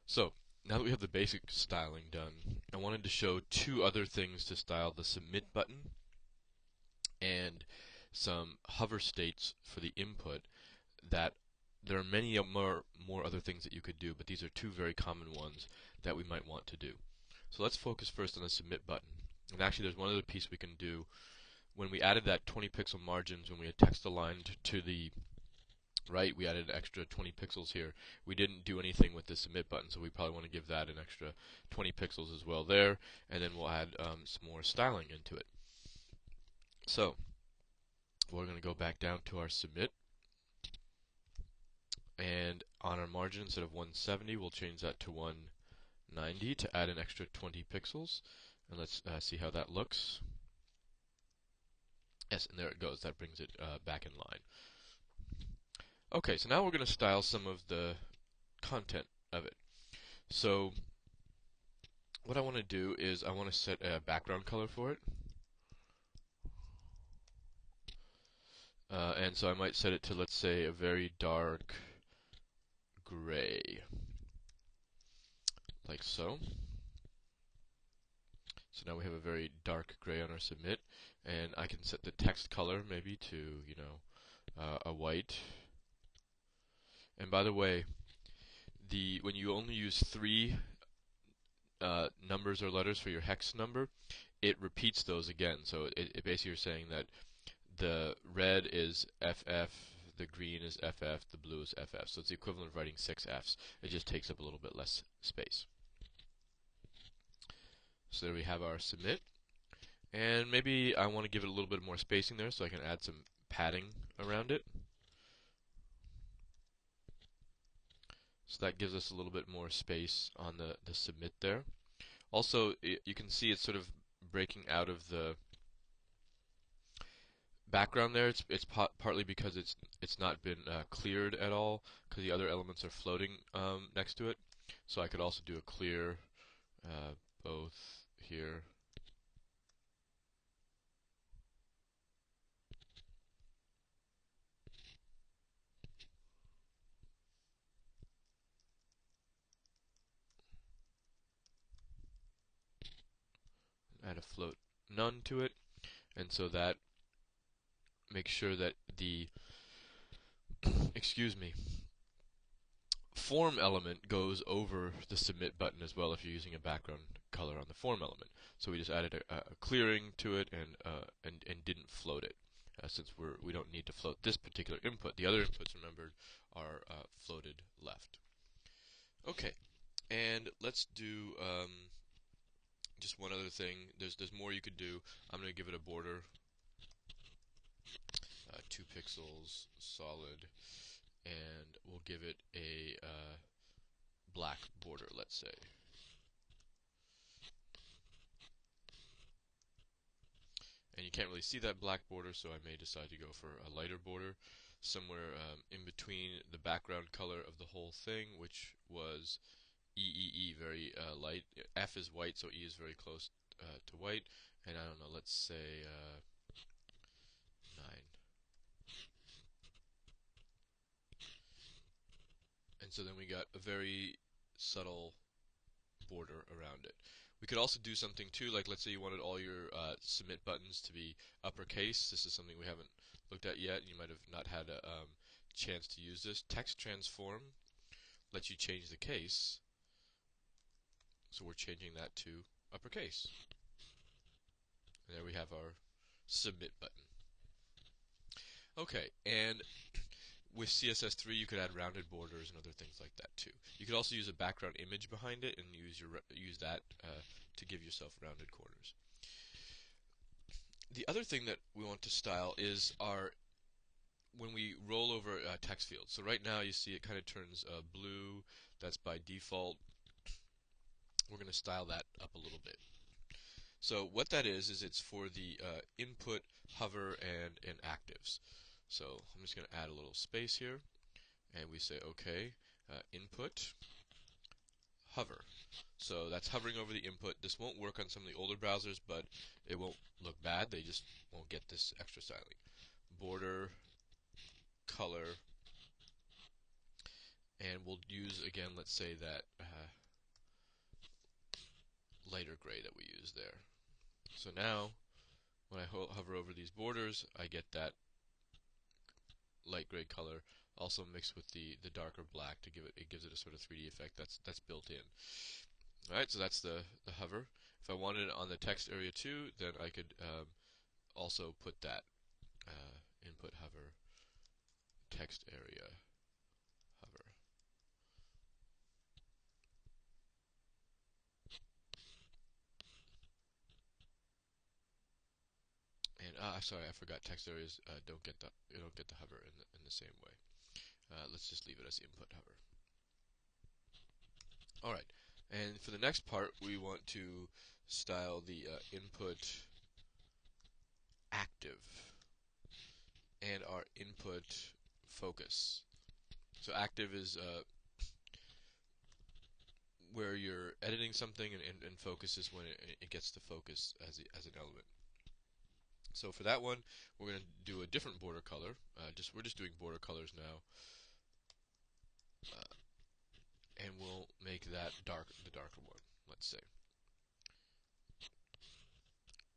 So, now that we have the basic styling done, I wanted to show two other things to style the submit button and some hover states for the input that there are many more other things that you could do, but these are two very common ones that we might want to do. So let's focus first on the submit button. And actually there's one other piece we can do. When we added that 20 pixel margins, when we had text aligned to the right, we added an extra 20 pixels here. We didn't do anything with the submit button, so we probably want to give that an extra 20 pixels as well there, and then we'll add some more styling into it. So we're going to go back down to our submit, and on our margin, instead of 170, we'll change that to 190 to add an extra 20 pixels, and let's see how that looks. Yes, and there it goes. That brings it back in line. Okay, so now we're going to style some of the content of it. So what I want to do is I want to set a background color for it. And so I might set it to, let's say, a very dark gray, like so. So now we have a very dark gray on our submit, and I can set the text color maybe to, a white. And by the way, when you only use three numbers or letters for your hex number, it repeats those again. So it basically is saying that the red is FF, the green is FF, the blue is FF. So it's the equivalent of writing 6 Fs. It just takes up a little bit less space. So there we have our submit. And maybe I want to give it a little bit more spacing there, so I can add some padding around it. So that gives us a little bit more space on the submit there. Also, you can see it's sort of breaking out of the background there. It's partly because it's not been cleared at all, because the other elements are floating next to it. So I could also do a clear both here. Add a float none to it, and so that makes sure that the excuse me, form element goes over the submit button as well if you're using a background color on the form element. So we just added a clearing to it and didn't float it, since we don't need to float this particular input. The other inputs, remember, are floated left. Okay, and let's do just one other thing. There's more you could do. I'm going to give it a border, 2 pixels solid, and we'll give it a black border, let's say. And you can't really see that black border, so I may decide to go for a lighter border, somewhere in between the background color of the whole thing, which was EEE, very light. F is white, so E is very close to white. And I don't know, let's say 9. And so then we got a very subtle border around it. We could also do something too, like let's say you wanted all your submit buttons to be uppercase. This is something we haven't looked at yet, and you might have not had a chance to use this. Text transform lets you change the case. So we're changing that to uppercase. And there we have our submit button. Okay, and with CSS3 you could add rounded borders and other things like that too. You could also use a background image behind it and use that to give yourself rounded corners. The other thing that we want to style is when we roll over text fields. So right now you see it kind of turns blue. That's by default. We're going to style that up a little bit. So what that is it's for the input, hover, and actives. So I'm just going to add a little space here, and we say OK, input, hover. So that's hovering over the input. This won't work on some of the older browsers, but it won't look bad. They just won't get this extra styling. Border, color, and we'll use, again, let's say that lighter gray that we use there. So now, when I hover over these borders, I get that light gray color also mixed with the darker black to gives it a sort of 3D effect that's built in. Alright, so that's the hover. If I wanted it on the text area too, then I could also put that input hover, text area hover. And sorry, I forgot. Text areas don't get the hover in the same way. Let's just leave it as input hover. All right, and for the next part, we want to style the input active and our input focus. So active is where you're editing something, and focus is when it gets to focus as an element. So for that one, we're going to do a different border color. We're just doing border colors now, and we'll make that the darker one. Let's say.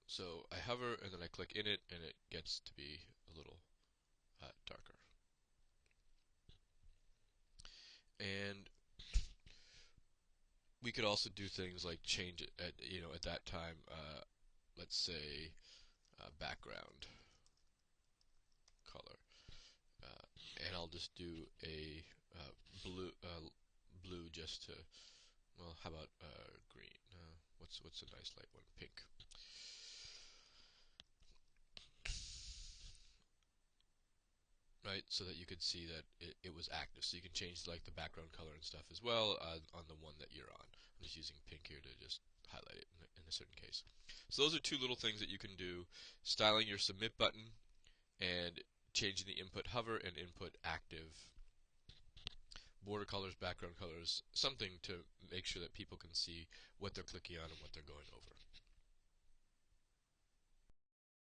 So I hover and then I click in it, and it gets to be a little darker. And we could also do things like change it at that time. Let's say background color, and I'll just do a blue just to, well, how about green? What's a nice light one? Pink. Right, so that you could see that it was active. So you can change like the background color and stuff as well on the one that you're on. I'm just using pink here to just highlight it in a certain case. So those are two little things that you can do: styling your submit button and changing the input hover and input active. Border colors, background colors, something to make sure that people can see what they're clicking on and what they're going over.